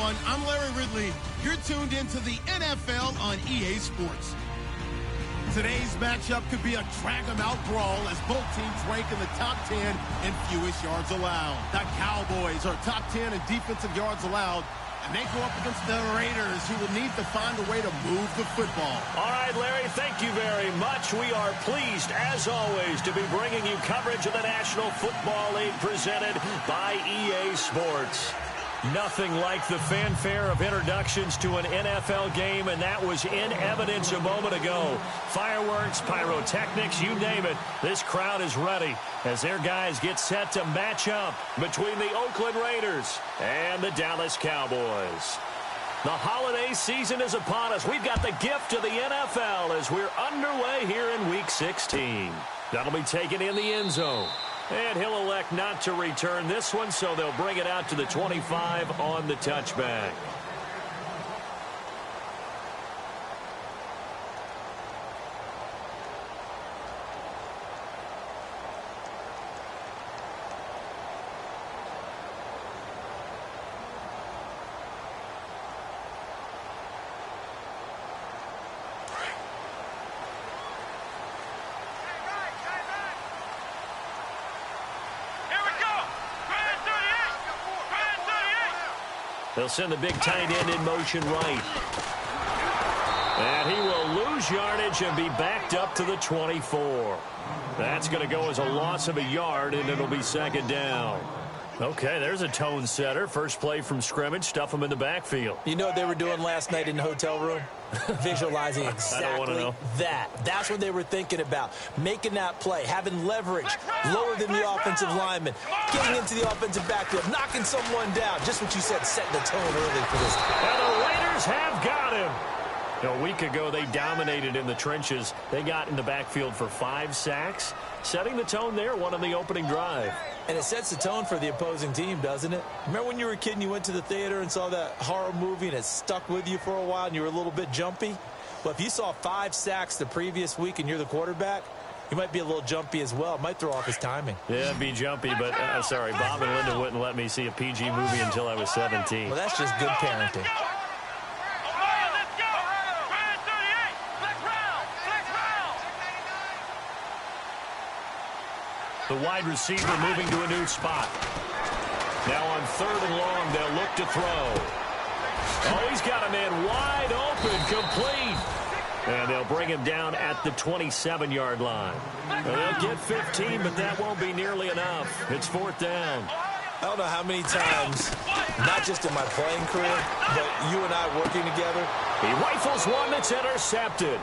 everyone. I'm Larry Ridley. You're tuned into the NFL on EA Sports. Today's matchup could be a drag-em-out brawl as both teams rank in the top 10 in fewest yards allowed. The Cowboys are top 10 in defensive yards allowed, and they go up against the Raiders, who will need to find a way to move the football. All right, Larry, thank you very much. We are pleased, as always, to be bringing you coverage of the National Football League presented by EA Sports. Nothing like the fanfare of introductions to an NFL game, and that was in evidence a moment ago. Fireworks, pyrotechnics, you name it. This crowd is ready as their guys get set to match up between the Oakland Raiders and the Dallas Cowboys. The holiday season is upon us. We've got the gift of the NFL as we're underway here in Week 16. That'll be taken in the end zone. And he'll elect not to return this one, so they'll bring it out to the 25 on the touchback. They'll send the big tight end in motion right. And he will lose yardage and be backed up to the 24. That's going to go as a loss of a yard, and it'll be second down. Okay, there's a tone setter. First play from scrimmage, stuff him in the backfield. You know what they were doing last night in the hotel room? Visualizing exactly that. That's what they were thinking about. Making that play, having leverage, lower than the offensive lineman, getting into the offensive backfield, knocking someone down. Just what you said, setting the tone early for this. And the Raiders have got him. A week ago, they dominated in the trenches. They got in the backfield for 5 sacks, setting the tone there, one on the opening drive. And it sets the tone for the opposing team, doesn't it? Remember when you were a kid and you went to the theater and saw that horror movie and it stuck with you for a while and you were a little bit jumpy? Well, if you saw 5 sacks the previous week and you're the quarterback, you might be a little jumpy as well. It might throw off his timing. Yeah, it'd be jumpy, but sorry, Bob and Linda wouldn't let me see a PG movie until I was 17. Well, that's just good parenting. The wide receiver moving to a new spot. Now on 3rd and long, they'll look to throw. Oh, he's got a man wide open, complete. And they'll bring him down at the 27-yard line. They'll get 15, but that won't be nearly enough. It's 4th down. I don't know how many times, not just in my playing career, but you and I working together. He rifles one that's intercepted.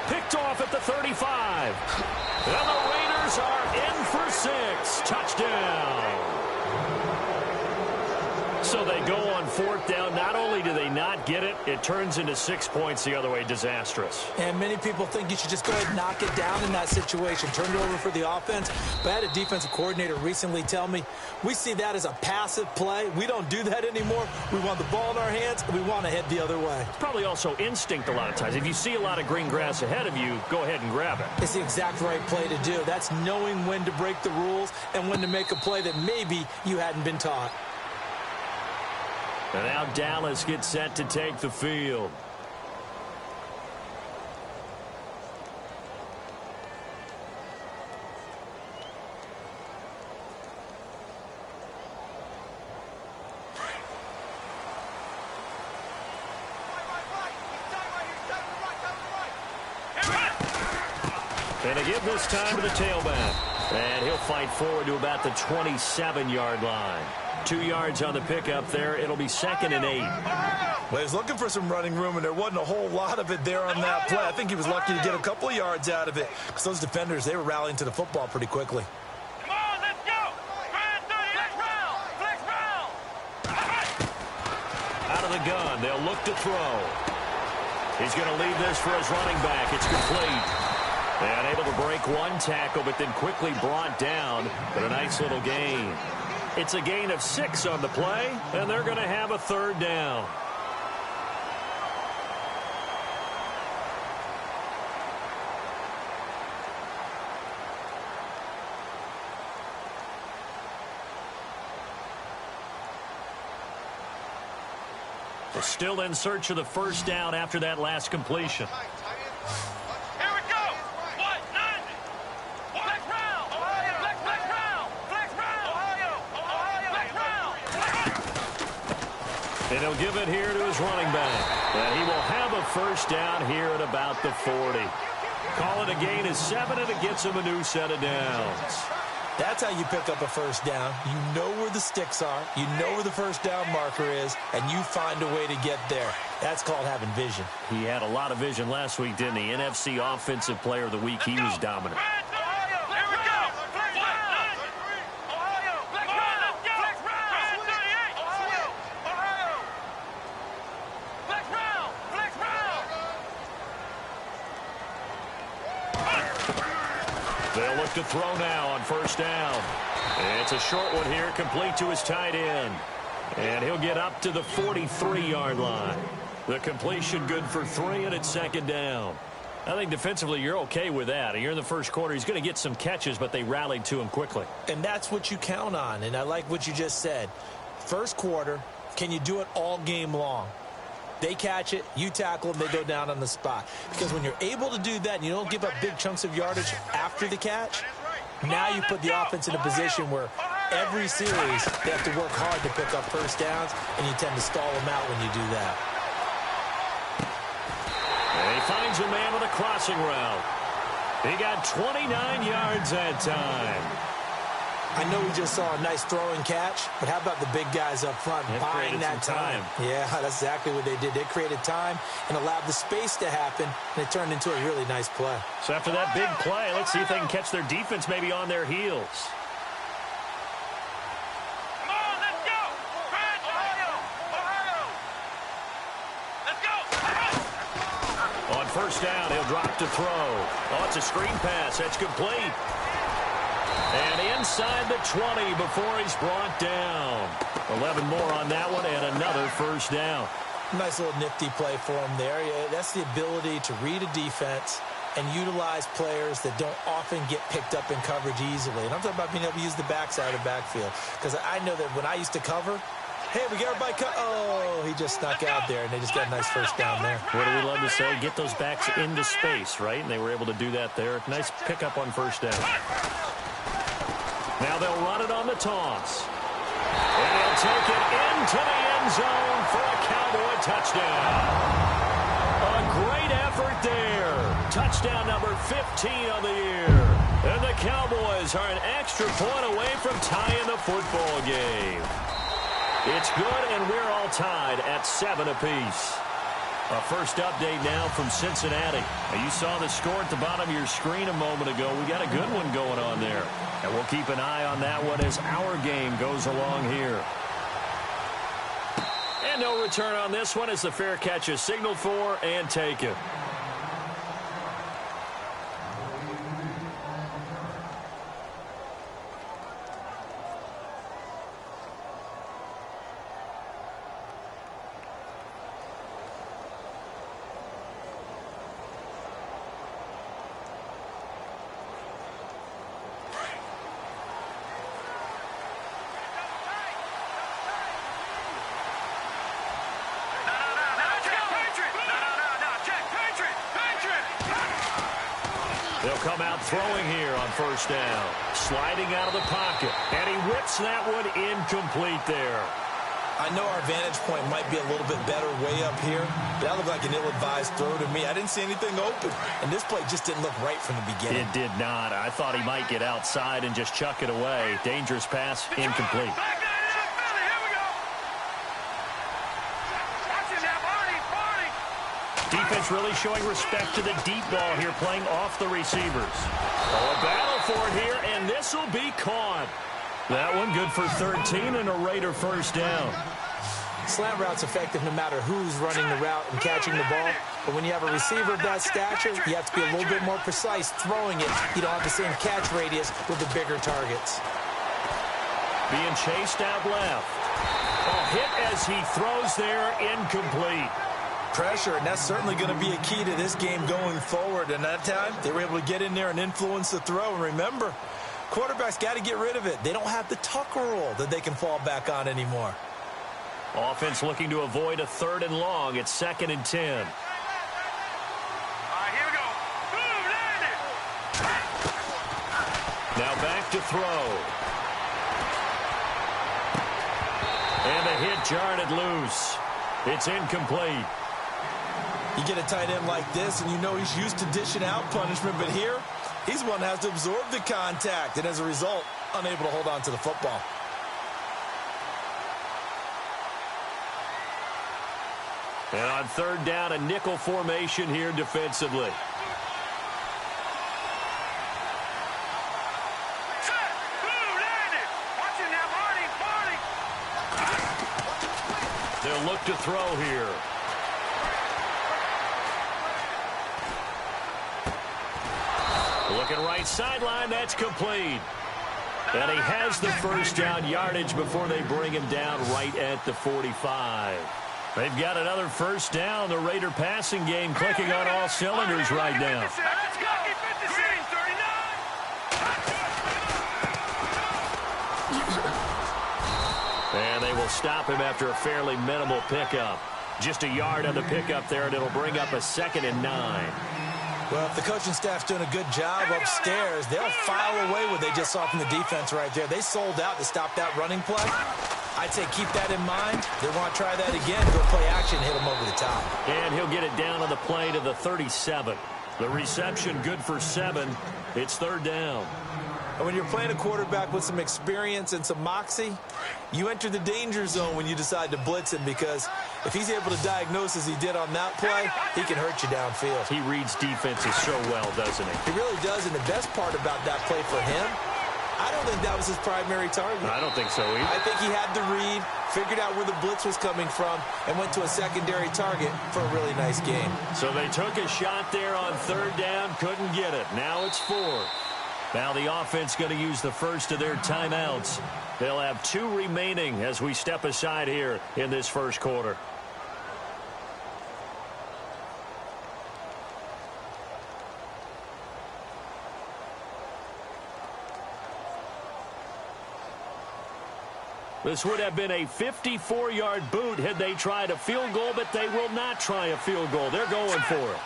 Picked off at the 35. And the Raiders are in for 6. Touchdown. So they go on 4th down. Not only do they not get it, it turns into 6 points the other way. Disastrous. And many people think you should just go ahead and knock it down in that situation. Turn it over for the offense. But I had a defensive coordinator recently tell me, we see that as a passive play. We don't do that anymore. We want the ball in our hands, and we want to head the other way. It's probably also instinct a lot of times. If you see a lot of green grass ahead of you, go ahead and grab it. It's the exact right play to do. That's knowing when to break the rules and when to make a play that maybe you hadn't been taught. And now Dallas gets set to take the field. And they give this time to the tailback. And he'll fight forward to about the 27-yard line. 2 yards on the pickup there. It'll be 2nd and 8. Well, he was looking for some running room, and there wasn't a whole lot of it there on that play. I think he was lucky to get a couple of yards out of it because those defenders, they were rallying to the football pretty quickly. Come on, let's go. Flex round. Out of the gun, they'll look to throw. He's going to leave this for his running back. It's complete. And able to break one tackle, but then quickly brought down. But a nice little gain. It's a gain of 6 on the play, and they're going to have a 3rd down. Still in search of the first down after that last completion. Here we go. What? None. Flex round. Ohio. Flex round. Flex round. Ohio. Ohio. Flex round. And he'll give it here to his running back. And he will have a first down here at about the 40. Call it a gain of 7, and it gets him a new set of downs. That's how you pick up a first down. You know where the sticks are. You know where the first down marker is, and you find a way to get there. That's called having vision. He had a lot of vision last week, didn't he? NFC Offensive Player of the Week. He was dominant. They'll look to throw now on first down. It's a short one here, complete to his tight end. And he'll get up to the 43-yard line. The completion good for 3, and it's second down. I think defensively you're okay with that. Here in the first quarter, he's going to get some catches, but they rallied to him quickly. And that's what you count on, and I like what you just said. First quarter, can you do it all game long? They catch it, you tackle them, they go down on the spot. Because when you're able to do that and you don't give up big chunks of yardage after the catch, now you put the offense in a position where every series they have to work hard to pick up first downs, and you tend to stall them out when you do that. And he finds a man on a crossing route. He got 29 yards that time. I know we just saw a nice throwing catch, but how about the big guys up front buying that time? Yeah, that's exactly what they did. They created time and allowed the space to happen, and it turned into a really nice play. So after that big play, let's see if they can catch their defense maybe on their heels. Come on, let's go. Ohio. Ohio. Let's go. On first down, he'll drop to throw. Oh, it's a screen pass. That's complete. And inside the 20 before he's brought down. 11 more on that one and another first down. Nice little nifty play for him there. Yeah, that's the ability to read a defense and utilize players that don't often get picked up in coverage easily. And I'm talking about being able to use the backside of the backfield. Because I know that when I used to cover, hey, we got everybody cut. Oh, he just snuck out there, and they just got a nice first down there. What do we love to say? Get those backs into space, right? And they were able to do that there. Nice pickup on first down. Now they'll run it on the toss. And he'll take it into the end zone for a Cowboy touchdown. A great effort there. Touchdown number 15 on the year. And the Cowboys are an extra point away from tying the football game. It's good, and we're all tied at 7 apiece. A first update now from Cincinnati. Now, you saw the score at the bottom of your screen a moment ago. We got a good one going on there. And we'll keep an eye on that one as our game goes along here. And no return on this one as the fair catch is signaled for and taken. They'll come out throwing here on first down. Sliding out of the pocket. And he whips that one incomplete there. I know our vantage point might be a little bit better way up here, but that looked like an ill-advised throw to me. I didn't see anything open, and this play just didn't look right from the beginning. It did not. I thought he might get outside and just chuck it away. Dangerous pass, incomplete. Defense really showing respect to the deep ball here, playing off the receivers. Oh, a battle for it here, and this will be caught. That one good for 13 and a Raider first down. Slant route's effective no matter who's running the route and catching the ball. But when you have a receiver of that stature, you have to be a little bit more precise throwing it. You don't have the same catch radius with the bigger targets. Being chased out left. A hit as he throws there, incomplete. Pressure, and that's certainly going to be a key to this game going forward. And that time, they were able to get in there and influence the throw. And remember, quarterbacks got to get rid of it. They don't have the tuck rule that they can fall back on anymore. Offense looking to avoid a 3rd and long. It's 2nd and 10. All right, here we go. Boom, landed. Now back to throw. And the hit jarred it loose. It's incomplete. You get a tight end like this, and you know he's used to dishing out punishment, but here, he's one that has to absorb the contact, and as a result, unable to hold on to the football. And on 3rd down, a nickel formation here defensively. Set. Boom, landed. Watching that running. They'll look to throw here. Looking right sideline, that's complete. And he has the 1st down yardage before they bring him down right at the 45. They've got another 1st down. The Raider passing game clicking on all cylinders right now. Let's go. Green 39. And they will stop him after a fairly minimal pickup. Just a yard on the pickup there, and it'll bring up a 2nd and 9. Well, if the coaching staff's doing a good job upstairs, they'll file away what they just saw from the defense right there. They sold out to stop that running play. I'd say keep that in mind. They want to try that again, go play action, hit him over the top. And he'll get it down on the play to the 37. The reception good for 7. It's 3rd down. And when you're playing a quarterback with some experience and some moxie, you enter the danger zone when you decide to blitz him, because if he's able to diagnose as he did on that play, he can hurt you downfield. He reads defenses so well, doesn't he? He really does, and the best part about that play for him, I don't think that was his primary target. I don't think so either. I think he had the read, figured out where the blitz was coming from, and went to a secondary target for a really nice game. So they took a shot there on 3rd down, couldn't get it. Now it's 4th. Now the offense going to use the first of their timeouts. They'll have 2 remaining as we step aside here in this 1st quarter. This would have been a 54-yard boot had they tried a field goal, but they will not try a field goal. They're going for it.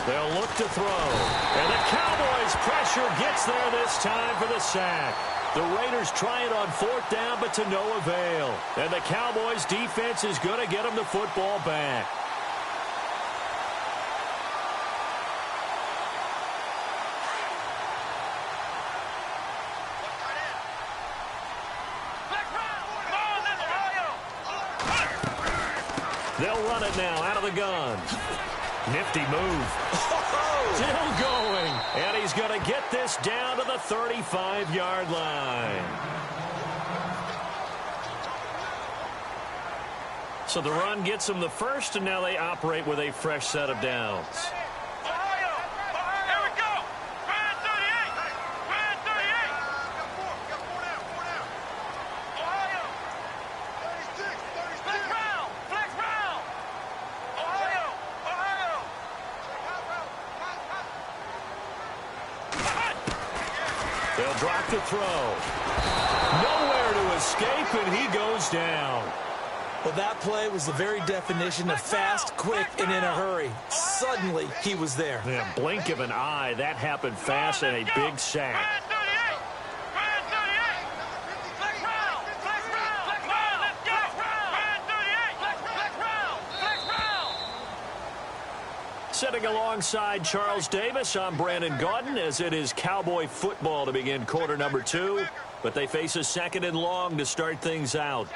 They'll look to throw. And the Cowboys' pressure gets there this time for the sack. The Raiders try it on 4th down, but to no avail. And the Cowboys' defense is going to get them the football back. They'll run it now out of the gun. Nifty move. Still going. And he's going to get this down to the 35-yard line. So the run gets them the first, and now they operate with a fresh set of downs. They'll drop to throw. Nowhere to escape, and he goes down. Well, that play was the very definition of fast, quick, and in a hurry. Suddenly, he was there. Yeah, blink of an eye. That happened fast, and a big sack. Sitting alongside Charles Davis, I'm Brandon Gaudin, as it is Cowboy football to begin quarter number 2. But they face a 2nd and long to start things out.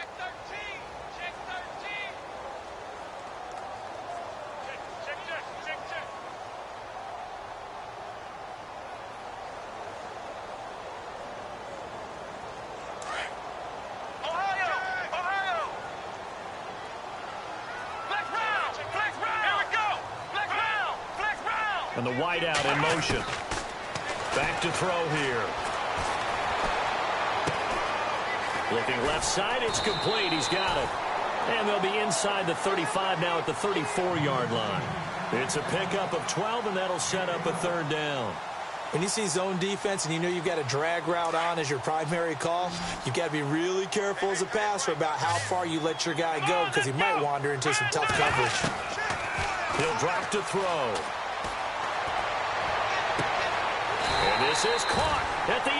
And the wideout in motion. Back to throw here. Looking left side, it's complete. He's got it. And they'll be inside the 35 now at the 34-yard line. It's a pickup of 12, and that'll set up a 3rd down. When you see zone defense and you know you've got a drag route on as your primary call, you've got to be really careful as a passer about how far you let your guy go because he might wander into some tough coverage. He'll drop to throw. And this is caught at the 8.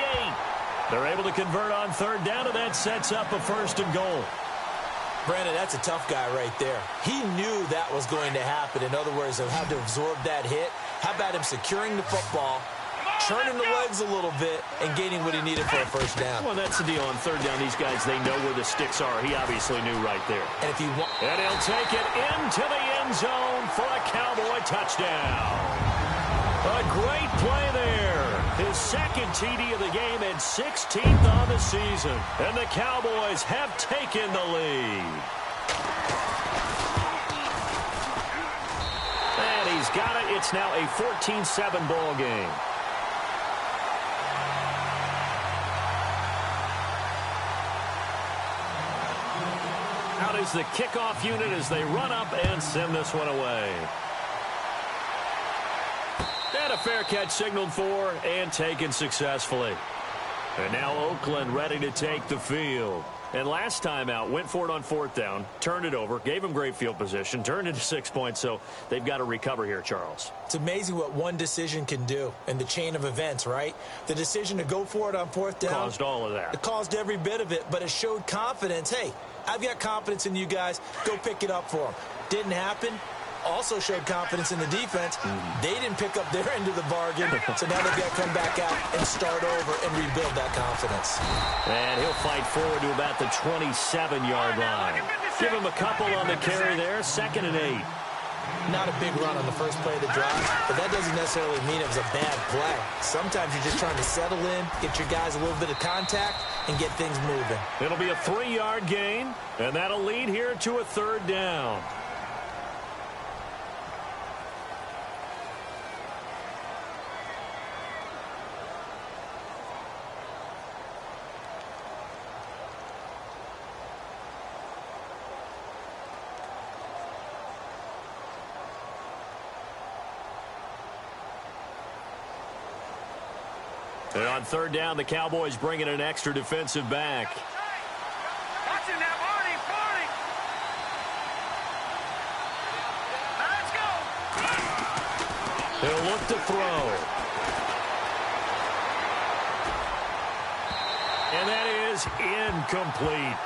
They're able to convert on third down, and that sets up a first and goal. Brandon, that's a tough guy right there. He knew that was going to happen. In other words, he'll have to absorb that hit. How about him securing the football, turning the legs a little bit, and gaining what he needed for a first down? Well, that's the deal. On third down, these guys, they know where the sticks are. He obviously knew right there. And if you want, and he'll take it into the end zone for a Cowboy touchdown. A great play there. His second TD of the game and 16th on the season. And the Cowboys have taken the lead. And he's got it. It's now a 14-7 ball game. Out is the kickoff unit as they run up and send this one away. And a fair catch signaled for and taken successfully. And now Oakland ready to take the field. And last time out, went for it on fourth down, turned it over, gave him great field position, turned into 6 points, so they've got to recover here, Charles. It's amazing what one decision can do in the chain of events, right? The decision to go for it on fourth down caused all of that. It caused every bit of it, but it showed confidence. Hey, I've got confidence in you guys. Go pick it up for them. Didn't happen. Also showed confidence in the defense. They didn't pick up their end of the bargain, so now they've got to come back out and start over and rebuild that confidence. And he'll fight forward to about the 27-yard line. Give him a couple on the carry there, 2nd and 8. Not a big run on the first play of the drive, but that doesn't necessarily mean it was a bad play. Sometimes you're just trying to settle in, get your guys a little bit of contact, and get things moving. It'll be a 3-yard gain, and that'll lead here to a third down. And on third down, the Cowboys bring in an extra defensive back. Watch him now, Barney, Barney. Now let's go. He'll look to throw. And that is incomplete.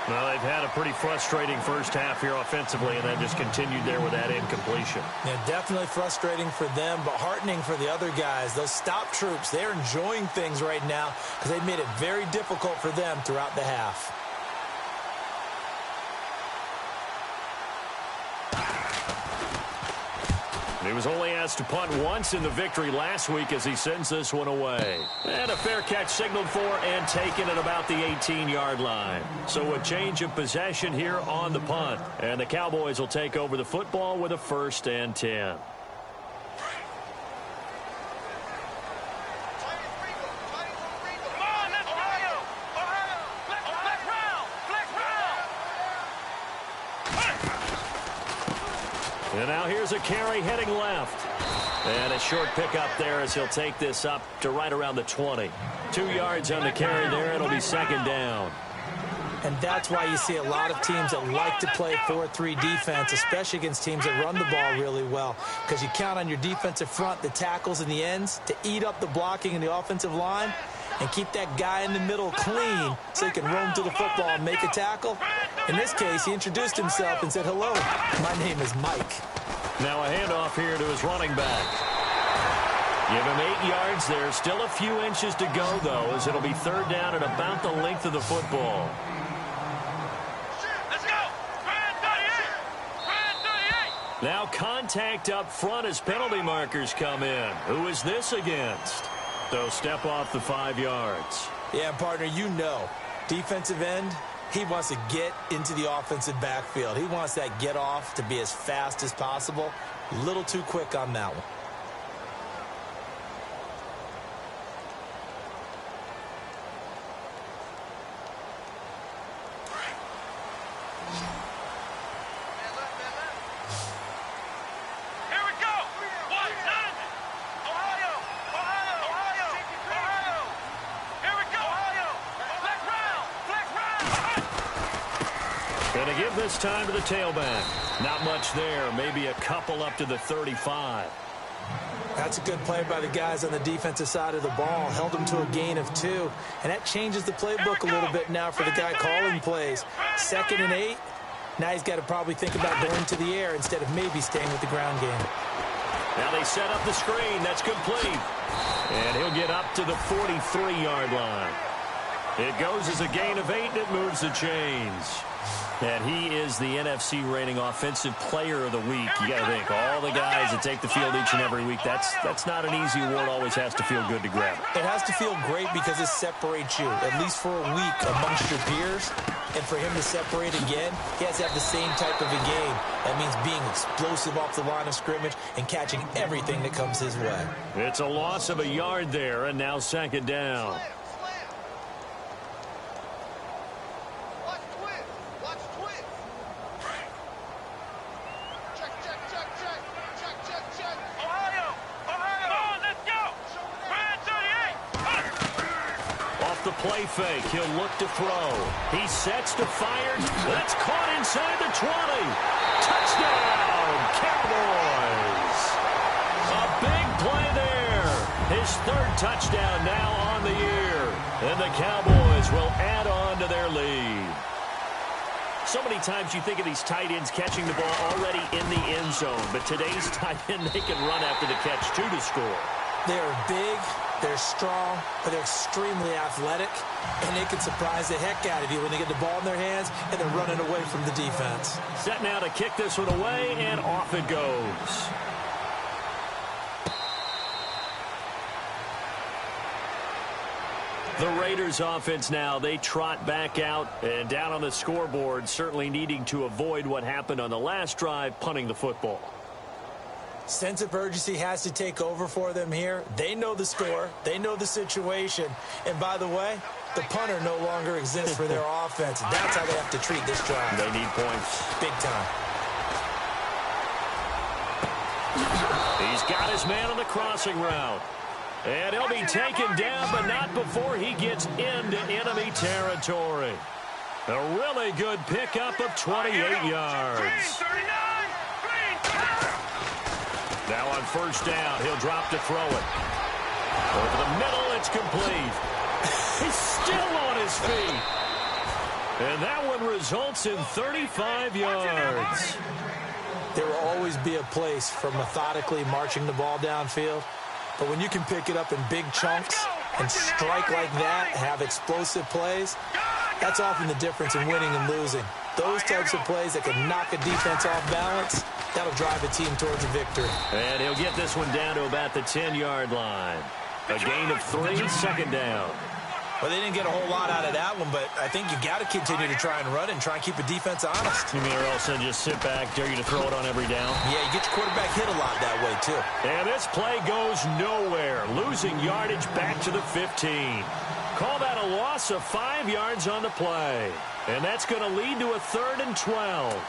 Well, they've had a pretty frustrating first half here offensively, and then just continued there with that incompletion. Yeah, definitely frustrating for them, but heartening for the other guys. Those stop troops, they're enjoying things right now because they've made it very difficult for them throughout the half. He was only asked to punt once in the victory last week as he sends this one away. And a fair catch signaled for and taken at about the 18-yard line. So a change of possession here on the punt. And the Cowboys will take over the football with a 1st and 10. And now here's a carry heading left. And a short pickup there as he'll take this up to right around the 20. 2 yards on the carry there. It'll be 2nd down. And that's why you see a lot of teams that like to play 4-3 defense, especially against teams that run the ball really well, because you count on your defensive front, the tackles and the ends, to eat up the blocking in the offensive line and keep that guy in the middle clean so he can roam to the football and make a tackle. In this case, he introduced himself and said, "Hello, my name is Mike." Now a handoff here to his running back. Give him 8 yards there. Still a few inches to go, though, as it'll be third down at about the length of the football. Let's go. 38. Now contact up front as penalty markers come in. Who is this against? They'll step off the 5 yards. Yeah, partner, you know, defensive end, he wants to get into the offensive backfield. He wants that get off to be as fast as possible. A little too quick on that one. Here we go. 1-0. Ohio. Ohio. Going to give this time to the tailback. Not much there. Maybe a couple up to the 35. That's a good play by the guys on the defensive side of the ball. Held them to a gain of 2. And that changes the playbook a little bit now for the guy calling plays. 2nd and 8. Now he's got to probably think about going to the air instead of maybe staying with the ground game. Now they set up the screen. That's complete. And he'll get up to the 43-yard line. It goes as a gain of 8, and it moves the chains. And he is the NFC reigning offensive player of the week. You got to think, all the guys that take the field each and every week, that's not an easy award. Always has to feel good to grab it. It has to feel great because it separates you, at least for a week, amongst your peers. And for him to separate again, he has to have the same type of a game. That means being explosive off the line of scrimmage and catching everything that comes his way. It's a loss of a yard there, and now 2nd down. The play fake. He'll look to throw. He sets to fire. That's caught inside the 20. Touchdown, Cowboys. A big play there. His 3rd touchdown now on the year. And the Cowboys will add on to their lead. So many times you think of these tight ends catching the ball already in the end zone. But today's tight end, they can run after the catch, too, to score. They're big, they're strong, but they're extremely athletic, and they can surprise the heck out of you when they get the ball in their hands and they're running away from the defense. Set now to kick this one away, and off it goes. The Raiders offense now, they trot back out and down on the scoreboard, certainly needing to avoid what happened on the last drive, punting the football. Sense of urgency has to take over for them here. They know the score. They know the situation. And by the way, the punter no longer exists for their offense. That's how they have to treat this drive. They need points. Big time. He's got his man on the crossing route. And he'll be taken down, but not before he gets into enemy territory. A really good pickup of 28 yards. Now on 1st down, he'll drop to throw it. Over the middle, it's complete. He's still on his feet. And that one results in 35 yards. There will always be a place for methodically marching the ball downfield. But when you can pick it up in big chunks and strike like that, have explosive plays, that's often the difference in winning and losing. Those types of plays that can knock a defense off balance, that'll drive a team towards a victory. And he'll get this one down to about the 10-yard line. A gain of 3, 2nd down. Well, they didn't get a whole lot out of that one, but I think you got to continue to try and run and try and keep a defense honest. You mean or else then just sit back, dare you to throw it on every down? Yeah, you get your quarterback hit a lot that way, too. And this play goes nowhere. Losing yardage back to the 15. Call that a loss of 5 yards on the play. And that's going to lead to a 3rd and 12.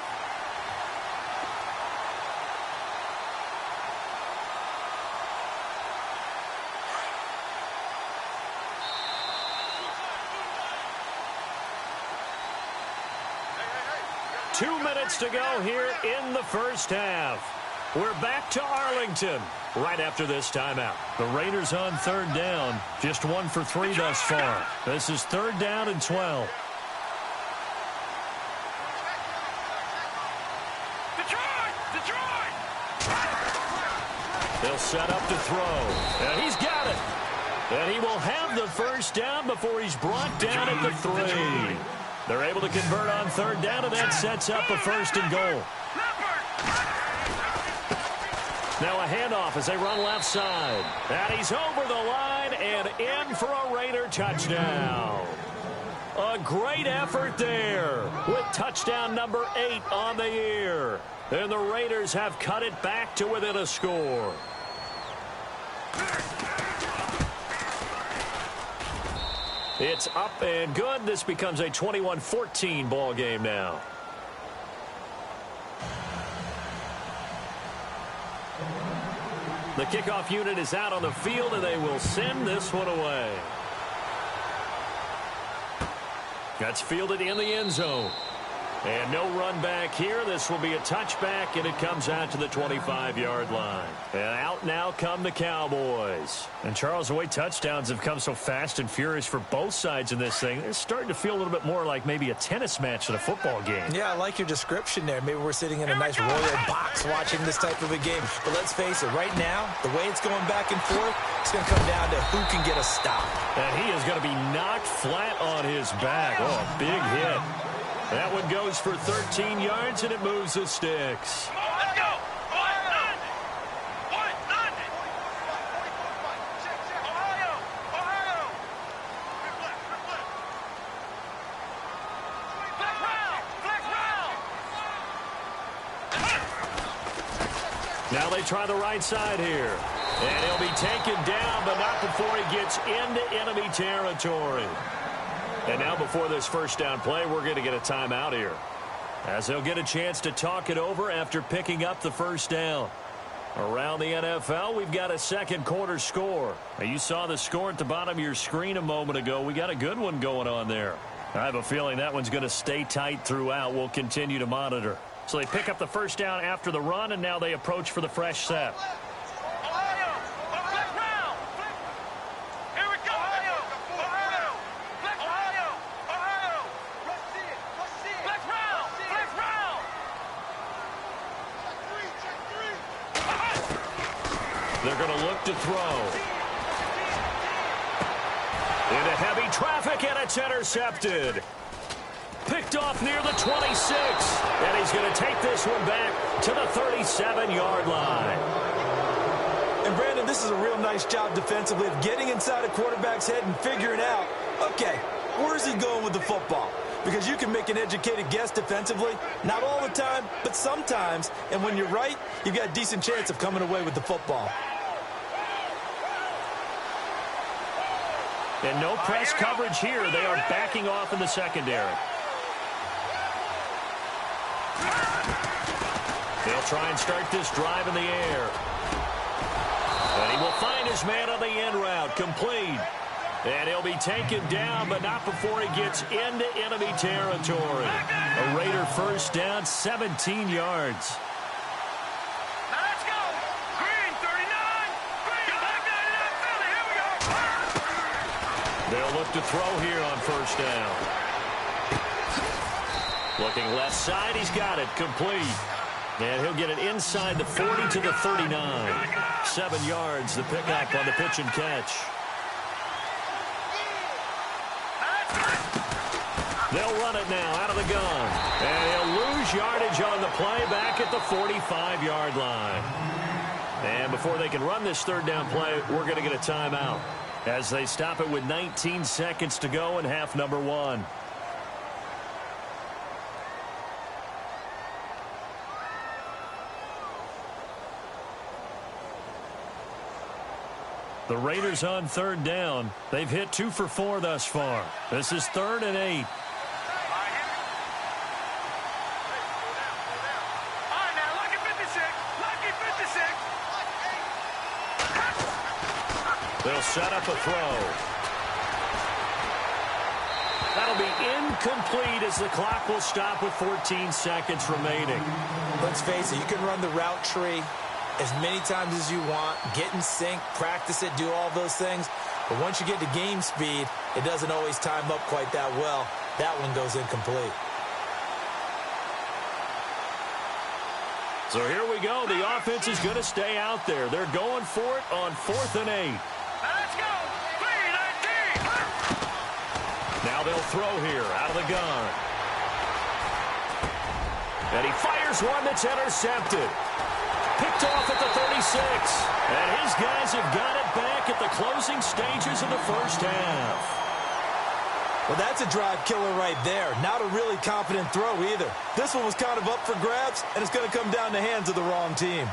Two minutes to go here in the 1st half. We're back to Arlington right after this timeout. The Raiders on 3rd down. Just 1 for 3 thus far. This is 3rd down and 12. They'll set up to throw. And he's got it. And he will have the 1st down before he's brought down at the 3. They're able to convert on 3rd down, and that sets up a 1st and goal. Now a handoff as they run left side. And he's over the line and in for a Raider touchdown. A great effort there with touchdown number 8 on the year. And the Raiders have cut it back to within a score. It's up and good. This becomes a 21-14 ball game now. The kickoff unit is out on the field, and they will send this one away. That's fielded in the end zone. And no run back here. This will be a touchback, and it comes out to the 25-yard line. And out now come the Cowboys. And, Charles, the way touchdowns have come so fast and furious for both sides in this thing, it's starting to feel a little bit more like maybe a tennis match than a football game. Yeah, I like your description there. Maybe we're sitting in a nice royal box watching this type of a game. But let's face it, right now, the way it's going back and forth, it's going to come down to who can get a stop. And he is going to be knocked flat on his back. Oh, a big hit. That one goes for 13 yards, and it moves the sticks. Let's go. Now they try the right side here. And he'll be taken down, but not before he gets into enemy territory. And now before this first down play, we're going to get a timeout here, as they'll get a chance to talk it over after picking up the first down. Around the NFL, we've got a second quarter score. Now, you saw the score at the bottom of your screen a moment ago. We got a good one going on there. I have a feeling that one's going to stay tight throughout. We'll continue to monitor. So they pick up the first down after the run, and now they approach for the fresh set. They're going to look to throw. Into heavy traffic, and it's intercepted. Picked off near the 26. And he's going to take this one back to the 37-yard line. And, Brandon, this is a real nice job defensively of getting inside a quarterback's head and figuring out, okay, where's he going with the football? Because you can make an educated guess defensively, not all the time, but sometimes. And when you're right, you've got a decent chance of coming away with the football. And no press coverage here. They are backing off in the secondary. They'll try and start this drive in the air. And he will find his man on the end route, complete. And he'll be taken down, but not before he gets into enemy territory. A Raider first down, 17 yards. Let's go. Green, 39. Green, back down to Philly. Here we go. They'll look to throw here on first down. Looking left side, he's got it, complete. And he'll get it inside the 40 to the 39. 7 yards, the pickup on the pitch and catch. They'll run it now out of the gun. And he'll lose yardage on the play back at the 45-yard line. And before they can run this third down play, we're going to get a timeout, as they stop it with 19 seconds to go in half number one. The Raiders on third down. They've hit 2 for 4 thus far. This is 3rd and 8. They'll set up a throw. That'll be incomplete as the clock will stop with 14 seconds remaining. Let's face it, you can run the route tree as many times as you want, get in sync, practice it, do all those things. But once you get to game speed, it doesn't always time up quite that well. That one goes incomplete. So here we go. The offense is going to stay out there. They're going for it on 4th and 8. Let's go. 3-19. Now they'll throw here out of the gun. And he fires one that's intercepted. Picked off at the 36. And his guys have got it back at the closing stages of the first half. Well, that's a drive killer right there. Not a really confident throw either. This one was kind of up for grabs, and it's going to come down the hands of the wrong team.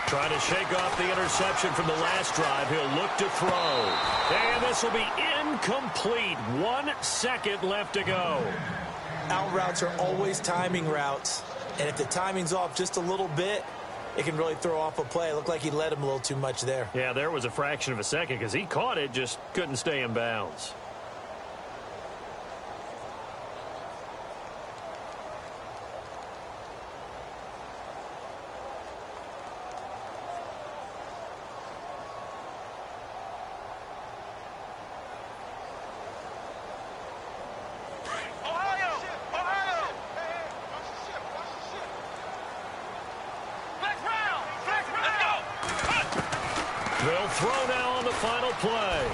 Trying to shake off the interception from the last drive. He'll look to throw. And this will be incomplete. 1 second left to go. Out routes are always timing routes. And if the timing's off just a little bit, it can really throw off a play. It looked like he led him a little too much there. Yeah, there was a fraction of a second because he caught it, just couldn't stay in bounds. They'll throw now on the final play.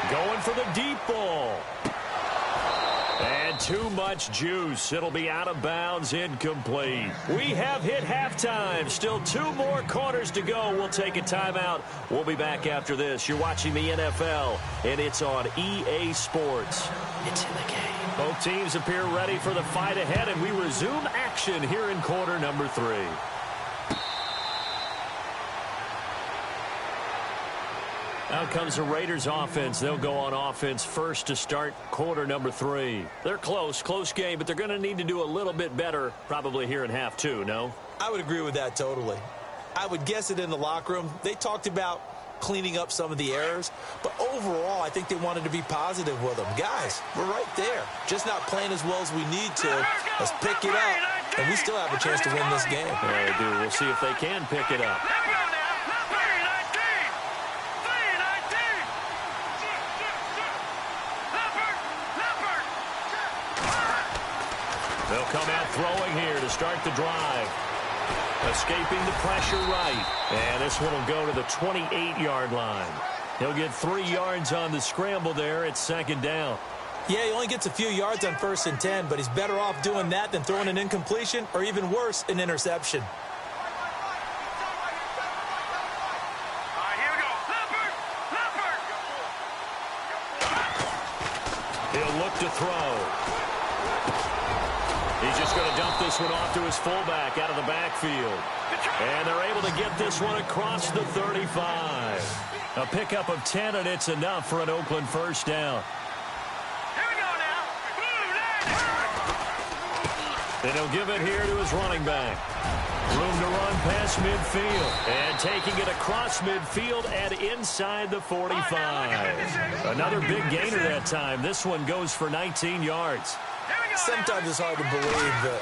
Going for the deep ball. And too much juice. It'll be out of bounds, incomplete. We have hit halftime. Still 2 more quarters to go. We'll take a timeout. We'll be back after this. You're watching the NFL, and it's on EA Sports. It's in the game. Both teams appear ready for the fight ahead, and we resume action here in quarter number 3. Out comes the Raiders offense. They'll go on offense first to start quarter number 3. They're close game, but they're going to need to do a little bit better probably here in half 2, no? I would agree with that totally. I would guess it in the locker room. They talked about cleaning up some of the errors, but overall I think they wanted to be positive with them. Guys, we're right there. Just not playing as well as we need to. Let's pick it up, and we still have a chance to win this game. Yeah, they do. We'll see if they can pick it up. They'll come out throwing here to start the drive. Escaping the pressure right. And this one will go to the 28-yard line. He'll get 3 yards on the scramble there. It's second down. Yeah, he only gets a few yards on 1st and 10, but he's better off doing that than throwing an incompletion or even worse, an interception. He'll look to throw. He's just going to dump this one off to his fullback out of the backfield. And they're able to get this one across the 35. A pickup of 10, and it's enough for an Oakland first down. Here we go now. And he'll give it here to his running back. Room to run past midfield. And taking it across midfield and inside the 45. Another big gainer that time. This one goes for 19 yards. Sometimes it's hard to believe, but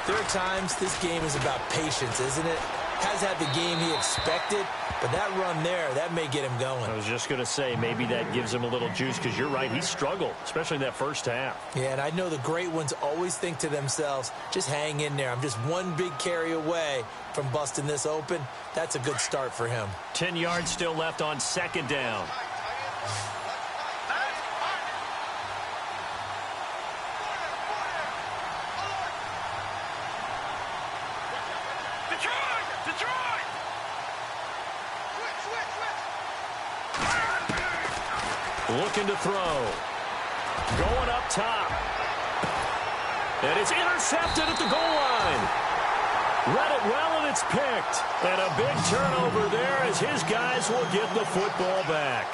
there are times this game is about patience, isn't it? Has had the game he expected, but that run there, that may get him going. I was just going to say, maybe that gives him a little juice, because you're right, he struggled, especially in that first half. Yeah, and I know the great ones always think to themselves, just hang in there. I'm just one big carry away from busting this open. That's a good start for him. 10 yards still left on second down. Looking to throw. Going up top. And it's intercepted at the goal line. Read it well, and it's picked. And a big turnover there as his guys will get the football back.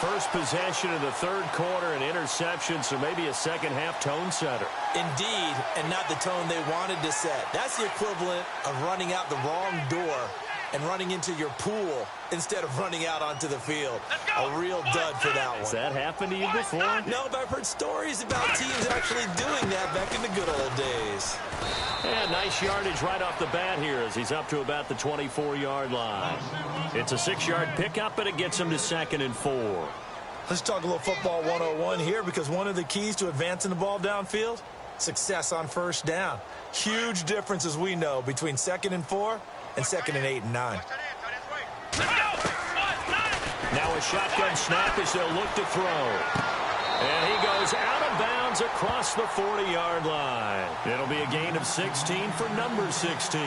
First possession of the third quarter, an interception, so maybe a second-half tone setter. Indeed, and not the tone they wanted to set. That's the equivalent of running out the wrong door and running into your pool instead of running out onto the field. A real dud for that one. Has that happened to you before? No, but I've heard stories about teams actually doing that back in the good old days. And nice yardage right off the bat here as he's up to about the 24-yard line. It's a 6-yard pickup, and it gets him to 2nd and 4. Let's talk a little football 101 here, because one of the keys to advancing the ball downfield, success on first down. Huge difference, as we know, between 2nd and 4 and 2nd and 8 and 9. Now a shotgun snap as they'll look to throw. And he goes out of bounds across the 40-yard line. It'll be a gain of 16 for number 16.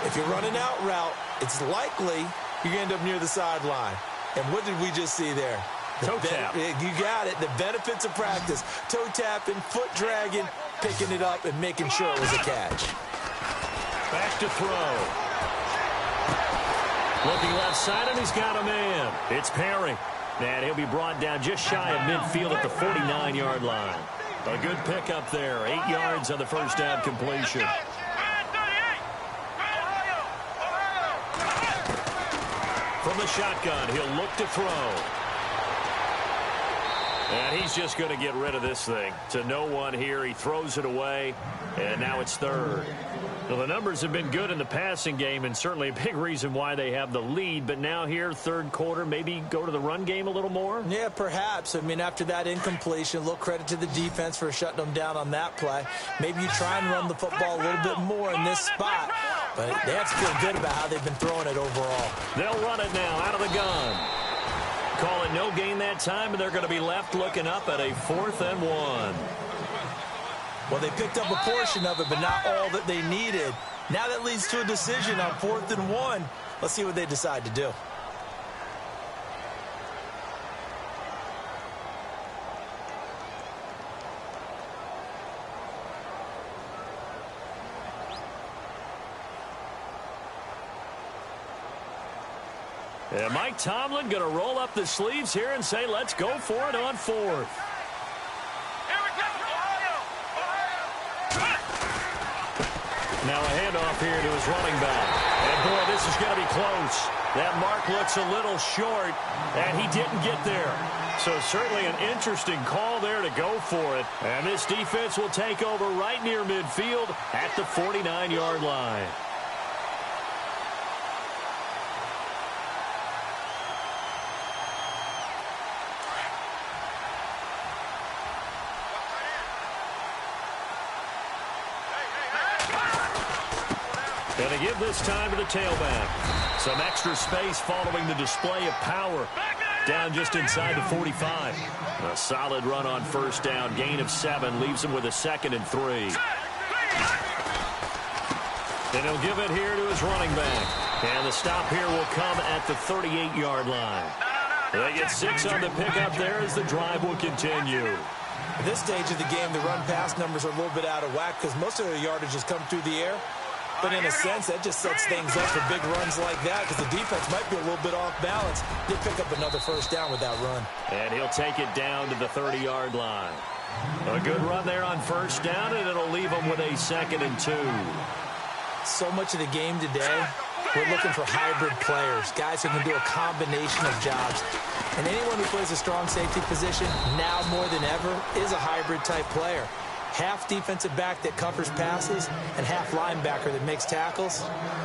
If you're running out route, it's likely you're going to end up near the sideline. And what did we just see there? Toe tap. You got it. The benefits of practice. Toe tapping, foot dragging, picking it up, and making sure it was a catch. Back to throw. Looking left side, and he's got a man. It's Perry. And he'll be brought down just shy of midfield at the 49-yard line. A good pickup there. 8 yards on the first down completion. From the shotgun, he'll look to throw. And he's just going to get rid of this thing. To no one here. He throws it away, and now it's third. Well, the numbers have been good in the passing game, and certainly a big reason why they have the lead. But now here, third quarter, maybe go to the run game a little more? Yeah, perhaps. I mean, after that incompletion, a little credit to the defense for shutting them down on that play. Maybe you try and run the football a little bit more in this spot. But they have to feel good about how they've been throwing it overall. They'll run it now out of the gun. Call it no gain that time, and they're going to be left looking up at a 4th and 1. Well, they picked up a portion of it, but not all that they needed. Now that leads to a decision on 4th and 1. Let's see what they decide to do. And Mike Tomlin going to roll up the sleeves here and say, let's go for it on 4th. Now a handoff here to his running back. And, boy, this is going to be close. That mark looks a little short, and he didn't get there. So certainly an interesting call there to go for it. And this defense will take over right near midfield at the 49-yard line. Going to give this time to the tailback. Some extra space following the display of power. Down just inside the 45. A solid run on first down. Gain of 7 leaves him with a 2nd and 3. Then he'll give it here to his running back. And the stop here will come at the 38-yard line. They get 6 on the pickup there as the drive will continue. At this stage of the game, the run-pass numbers are a little bit out of whack because most of their yardage has come through the air. But in a sense, that just sets things up for big runs like that because the defense might be a little bit off balance. They pick up another first down with that run. And he'll take it down to the 30-yard line. A good run there on first down, and it'll leave him with a 2nd and 2. So much of the game today, we're looking for hybrid players, guys who can do a combination of jobs. And anyone who plays a strong safety position, now more than ever, is a hybrid-type player. Half defensive back that covers passes and half linebacker that makes tackles.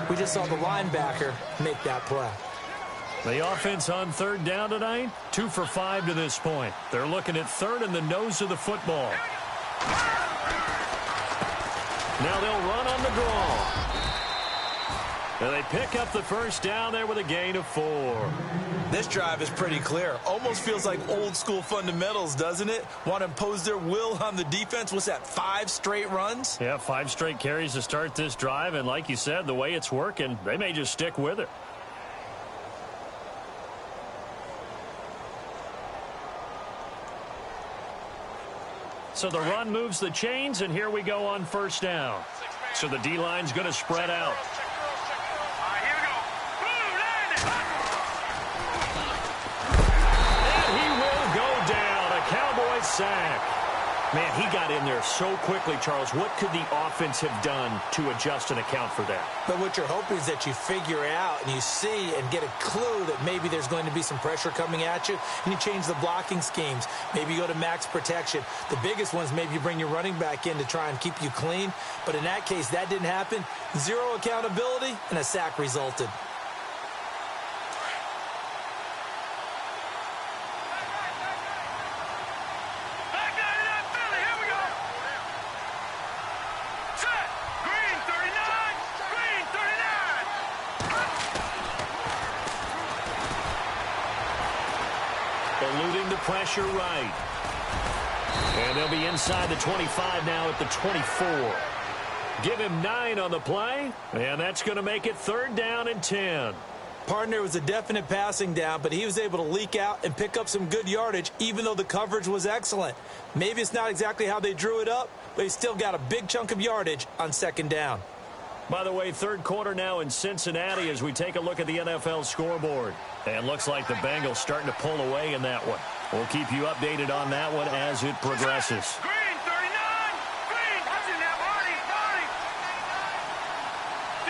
We just saw the linebacker make that play. The offense on third down tonight, 2 for 5 to this point. They're looking at third in the nose of the football. Now they'll run on the draw. And they pick up the first down there with a gain of 4. This drive is pretty clear. Almost feels like old-school fundamentals, doesn't it? Want to impose their will on the defense. What's that, 5 straight runs? Yeah, 5 straight carries to start this drive. And like you said, the way it's working, they may just stick with it. So the run moves the chains, and here we go on first down. So the D-line's going to spread out. Sack. Man, he got in there so quickly, Charles. What could the offense have done to adjust and account for that? But what you're hoping is that you figure out and you see and get a clue that maybe there's going to be some pressure coming at you, and you change the blocking schemes. Maybe you go to max protection. The biggest ones, maybe you bring your running back in to try and keep you clean. But in that case, that didn't happen. 0 accountability, and a sack resulted. Eluding the pressure right. And they'll be inside the 25 now at the 24. Give him 9 on the play, and that's going to make it third down and 10. Partner was a definite passing down, but he was able to leak out and pick up some good yardage, even though the coverage was excellent. Maybe it's not exactly how they drew it up, but he still got a big chunk of yardage on second down. By the way, third quarter now in Cincinnati as we take a look at the NFL scoreboard. And looks like the Bengals starting to pull away in that one. We'll keep you updated on that one as it progresses. Green, 39! Green! What's in that? Marty! Marty!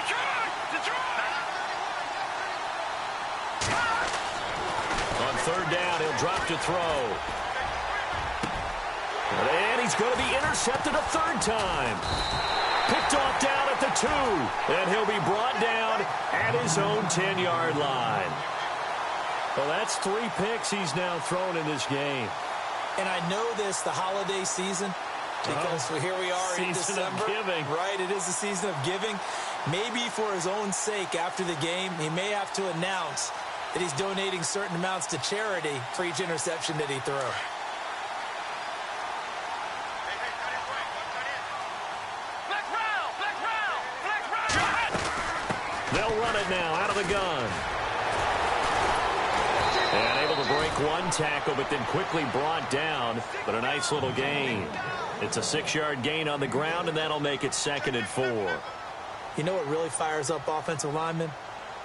Detroit! Detroit! On third down, he'll drop to throw. And he's going to be intercepted a third time. Picked off down at the 2. And he'll be brought down at his own 10-yard line. Well, that's 3 picks he's now thrown in this game. And I know this, the holiday season, because here we are in December. Season of giving. Right, it is the season of giving. Maybe for his own sake after the game, he may have to announce that he's donating certain amounts to charity for each interception that he throws. They'll run it now out of the gun. And able to break one tackle, but then quickly brought down. But a nice little gain. It's a 6-yard gain on the ground, and that'll make it 2nd and 4. You know what really fires up offensive linemen?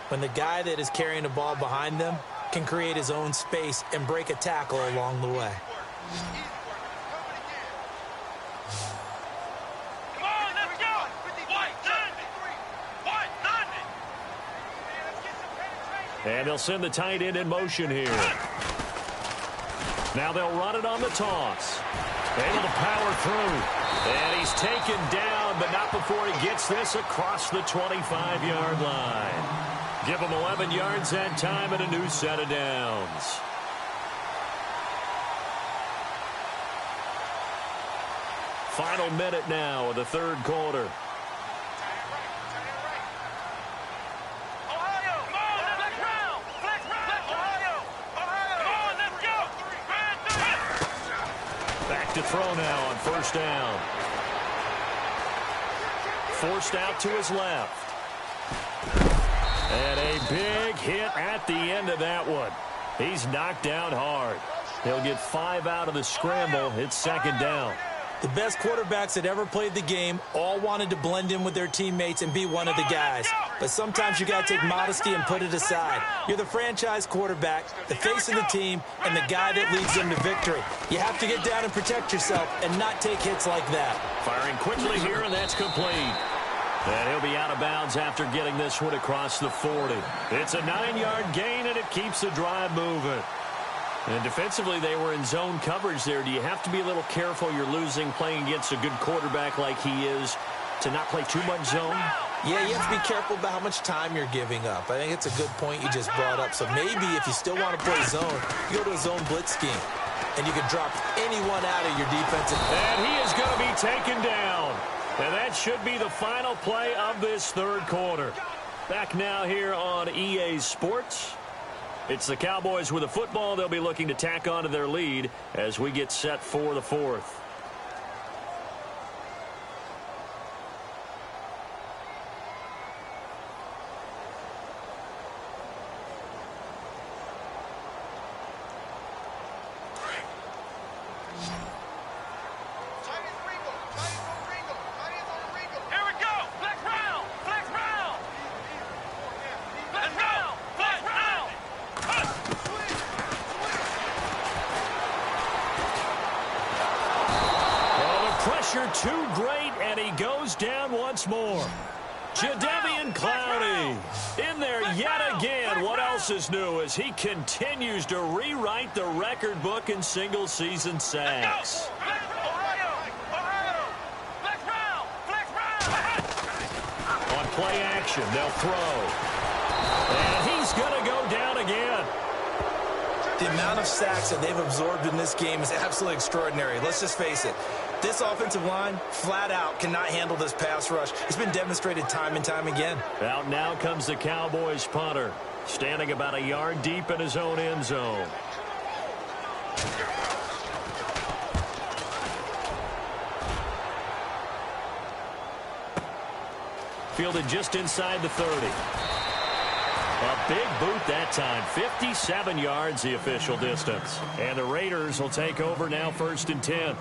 When the guy that is carrying the ball behind them can create his own space and break a tackle along the way. Come on, let's go! And they'll send the tight end in motion here. Now they'll run it on the toss. Able to power through. And he's taken down, but not before he gets this across the 25-yard line. Give him 11 yards that time and a new set of downs. Final minute now of the third quarter. Back to throw now on first down. Forced out to his left. And a big hit at the end of that one. He's knocked down hard. He'll get 5 out of the scramble. It's 2nd down. The best quarterbacks that ever played the game all wanted to blend in with their teammates and be one of the guys. But sometimes you got to take modesty and put it aside. You're the franchise quarterback, the face of the team, and the guy that leads them to victory. You have to get down and protect yourself and not take hits like that. Firing quickly here, and that's complete. And he'll be out of bounds after getting this one across the 40. It's a 9-yard gain, and it keeps the drive moving. And defensively, they were in zone coverage there. Do you have to be a little careful? You're losing playing against a good quarterback like he is to not play too much zone? Yeah, you have to be careful about how much time you're giving up. I think it's a good point you just brought up. So maybe if you still want to play zone, you go to a zone blitz scheme, and you can drop anyone out of your defensive. And he is going to be taken down. And that should be the final play of this third quarter. Back now here on EA Sports. It's the Cowboys with the football. They'll be looking to tack on to their lead as we get set for the fourth. Too great, and he goes down once more. Jadeveon Clowney in there yet again. What else is new as he continues to rewrite the record book in single-season sacks. On play action, they'll throw. And he's going to go down again. The amount of sacks that they've absorbed in this game is absolutely extraordinary. Let's just face it. This offensive line, flat out, cannot handle this pass rush. It's been demonstrated time and time again. Out now comes the Cowboys punter, standing about a yard deep in his own end zone. Fielded just inside the 30. A big boot that time. 57 yards the official distance. And the Raiders will take over now 1st and 10.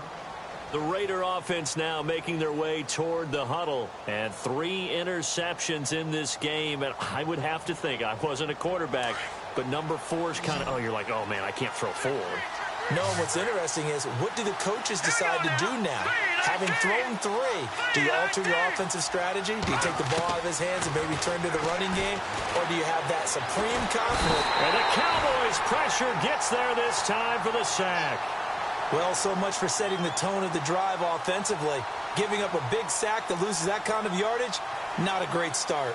The Raider offense now making their way toward the huddle. And 3 interceptions in this game. And I would have to think, I wasn't a quarterback, but number 4 is kind of, oh, you're like, oh, man, I can't throw 4. No, what's interesting is, what do the coaches decide to do now? Having thrown 3, do you alter your offensive strategy? Do you take the ball out of his hands and maybe turn to the running game? Or do you have that supreme confidence? And the Cowboys' pressure gets there this time for the sack. Well, so much for setting the tone of the drive offensively. Giving up a big sack that loses that kind of yardage, not a great start.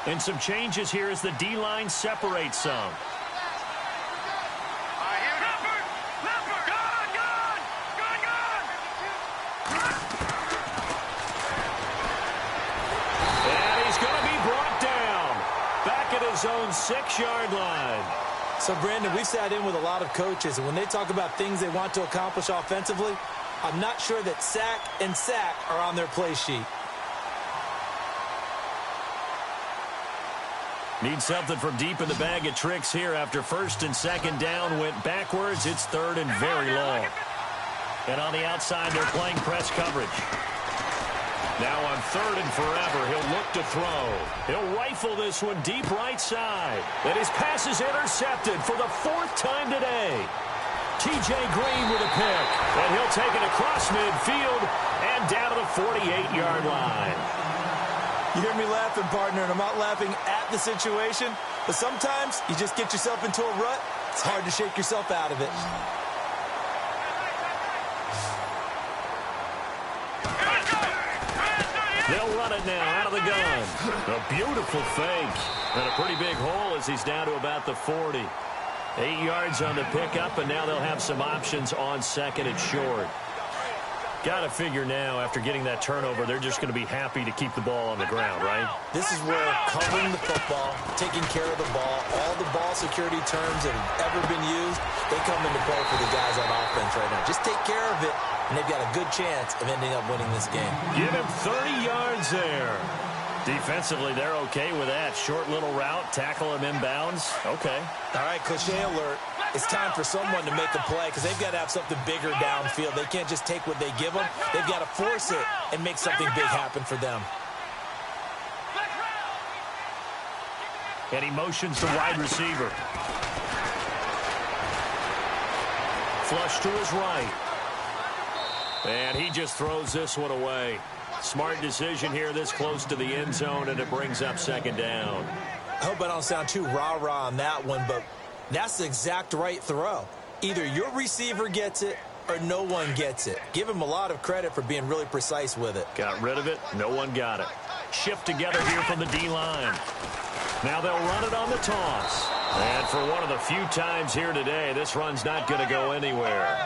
And some changes here as the D-line separates some. And he's going to be brought down back at his own 6-yard line. So, Brandon, we've sat in with a lot of coaches, and when they talk about things they want to accomplish offensively, I'm not sure that sack and sack are on their play sheet. Need something from deep in the bag of tricks here after 1st and 2nd down went backwards. It's 3rd and very long. And on the outside, they're playing press coverage. Now on 3rd and forever, he'll look to throw. He'll rifle this one deep right side. And his pass is intercepted for the 4th time today. T.J. Green with a pick. And he'll take it across midfield and down to the 48-yard line. You hear me laughing, partner, and I'm not laughing at the situation, but sometimes you just get yourself into a rut. It's hard to shake yourself out of it. They'll run it now out of the gun. A beautiful fake. And a pretty big hole as he's down to about the 40. 8 yards on the pickup, and now they'll have some options on 2nd and short. Got to figure now, after getting that turnover, they're just going to be happy to keep the ball on the ground, right? This is where covering the football, taking care of the ball, all the ball security terms that have ever been used, they come into play for the guys on offense right now. Just take care of it, and they've got a good chance of ending up winning this game. Give him 30 yards there. Defensively, they're okay with that. Short little route, tackle him inbounds. Okay. All right, cliche alert. It's time for someone to make a play because they've got to have something bigger downfield. They can't just take what they give them. They've got to force it and make something big happen for them. And he motions to wide receiver. Flush to his right. And he just throws this one away. Smart decision here this close to the end zone, and it brings up 2nd down. I hope I don't sound too rah-rah on that one, but that's the exact right throw. Either your receiver gets it or no one gets it. Give him a lot of credit for being really precise with it. Got rid of it. No one got it. Shift together here from the D-line. Now they'll run it on the toss. And for one of the few times here today, this run's not going to go anywhere.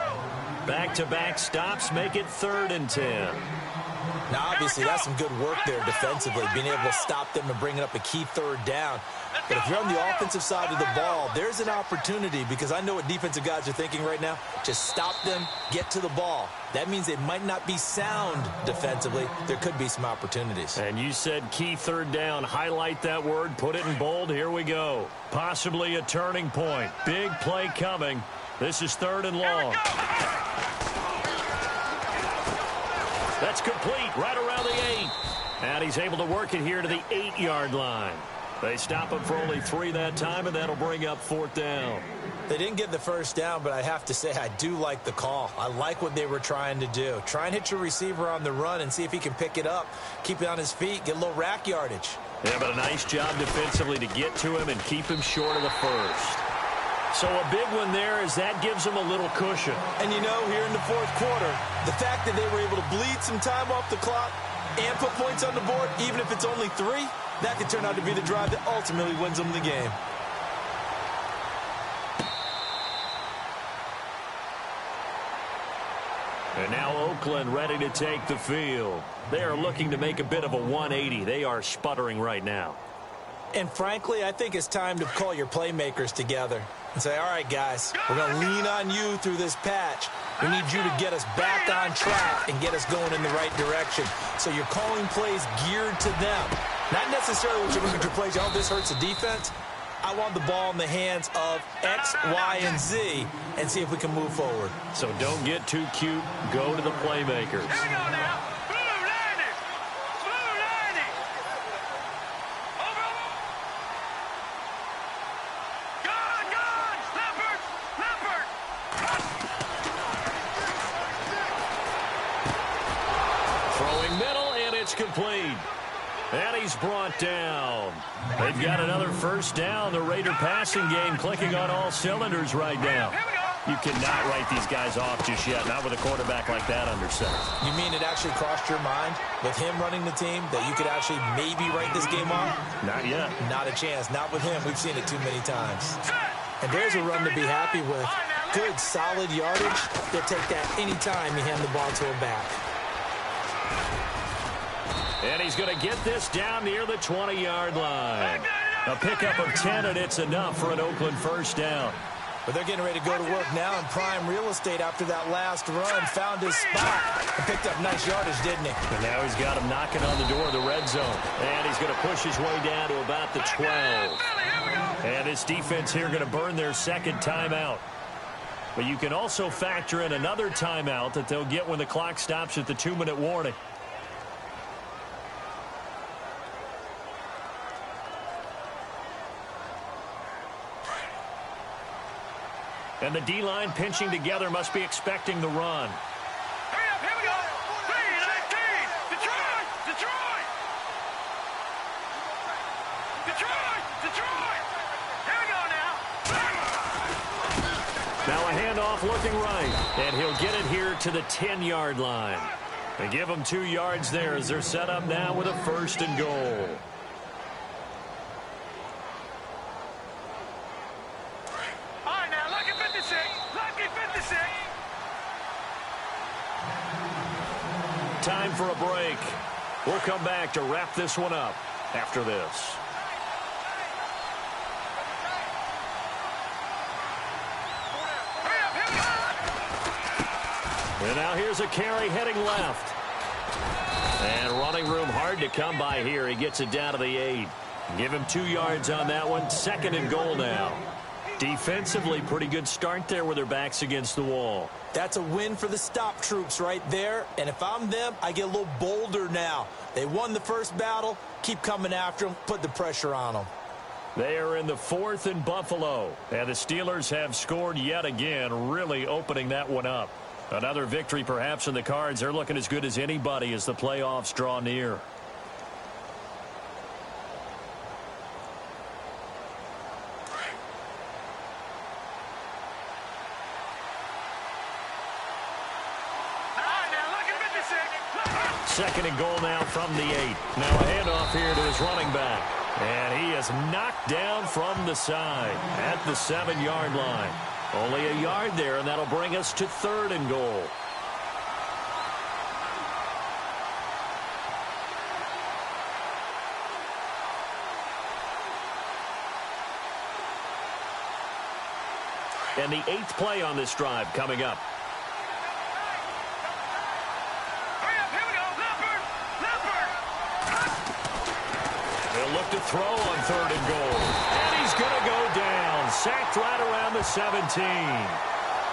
Back-to-back stops make it 3rd and 10. Now, obviously, that's some good work there defensively, being able to stop them and bring up a key 3rd down. But if you're on the offensive side of the ball, there's an opportunity, because I know what defensive guys are thinking right now. Just stop them, get to the ball. That means they might not be sound defensively. There could be some opportunities. And you said key 3rd down. Highlight that word, put it in bold. Here we go. Possibly a turning point. Big play coming. This is 3rd and long. That's complete right around the 8. And he's able to work it here to the 8-yard line. They stop him for only 3 that time, and that'll bring up 4th down. They didn't get the 1st down, but I have to say I do like the call. I like what they were trying to do. Try and hit your receiver on the run and see if he can pick it up. Keep it on his feet, get a little rack yardage. Yeah, but a nice job defensively to get to him and keep him short of the 1st. So a big one there as that gives them a little cushion. And you know, here in the 4th quarter, the fact that they were able to bleed some time off the clock and put points on the board, even if it's only 3, that could turn out to be the drive that ultimately wins them the game. And now Oakland ready to take the field. They are looking to make a bit of a 180. They are sputtering right now. And frankly, I think it's time to call your playmakers together and say, all right, guys, we're going to lean on you through this patch. We need you to get us back on track and get us going in the right direction. So you're calling plays geared to them. Not necessarily what you're looking to plays. Oh, this hurts the defense. I want the ball in the hands of X, Y, and Z and see if we can move forward. So don't get too cute. Go to the playmakers. Hang on now. Blue 90. Blue 90. Over. It's complete. And he's brought down. They've got another first down. The Raider passing game clicking on all cylinders right now. You cannot write these guys off just yet, not with a quarterback like that under center. You mean it actually crossed your mind with him running the team that you could actually maybe write this game off? Not yet. Not a chance. Not with him. We've seen it too many times. And there's a run to be happy with. Good, solid yardage. They'll take that anytime you hand the ball to him back. And he's going to get this down near the 20-yard line. A pickup of 10, and it's enough for an Oakland first down. But they're getting ready to go to work now in prime real estate after that last run. Found his spot and picked up nice yardage, didn't he? And now he's got him knocking on the door of the red zone. And he's going to push his way down to about the 12. And this defense here going to burn their second timeout. But you can also factor in another timeout that they'll get when the clock stops at the 2-minute warning. And the D-line pinching together must be expecting the run. Hurry up, here we go. 3-19. Detroit! Detroit! Detroit! Detroit! Here we go now. Now a handoff looking right. And he'll get it here to the 10-yard line. They give him 2 yards there as they're set up now with a 1st and goal. Time for a break. We'll come back to wrap this one up after this. And now here's a carry heading left. And running room hard to come by here. He gets it down to the 8. Give him 2 yards on that one. 2nd and goal now. Defensively, pretty good start there with their backs against the wall. That's a win for the stop troops right there. And if I'm them, I get a little bolder now. They won the first battle. Keep coming after them. Put the pressure on them. They are in the 4th in Buffalo. And the Steelers have scored yet again, really opening that one up. Another victory perhaps in the cards. They're looking as good as anybody as the playoffs draw near. Second and goal now from the 8. Now a handoff here to his running back. And he is knocked down from the side at the 7-yard line. Only a yard there, and that'll bring us to 3rd and goal. And the 8th play on this drive coming up. Look to throw on 3rd and goal. And he's going to go down. Sacked right around the 17.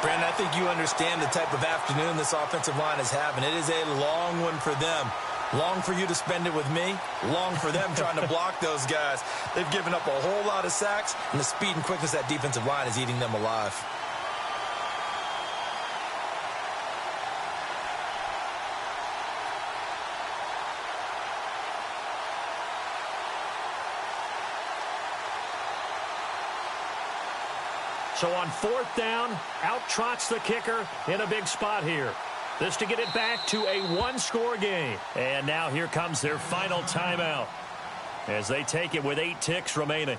Brandon, I think you understand the type of afternoon this offensive line is having. It is a long one for them. Long for you to spend it with me. Long for them trying to block those guys. They've given up a whole lot of sacks, and the speed and quickness of that defensive line is eating them alive. So on 4th down, out trots the kicker in a big spot here. This to get it back to a 1-score game. And now here comes their final timeout as they take it with 8 ticks remaining.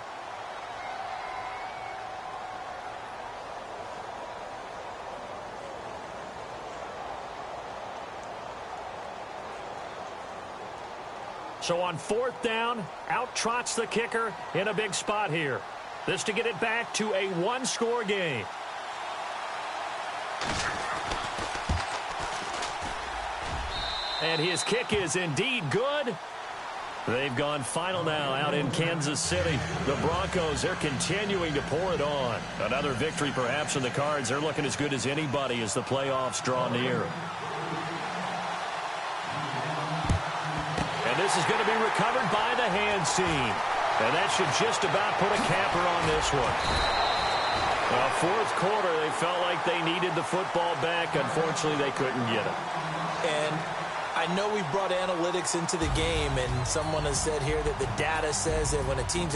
So on 4th down, out trots the kicker in a big spot here. This to get it back to a 1-score game. And his kick is indeed good. They've gone final now out in Kansas City. The Broncos, they're continuing to pour it on. Another victory perhaps in the cards. They're looking as good as anybody as the playoffs draw near. And this is going to be recovered by the hands team. And that should just about put a capper on this one. Well, 4th quarter, they felt like they needed the football back. Unfortunately, they couldn't get it. And I I know we brought analytics into the game, and someone has said here that the data says that when a team's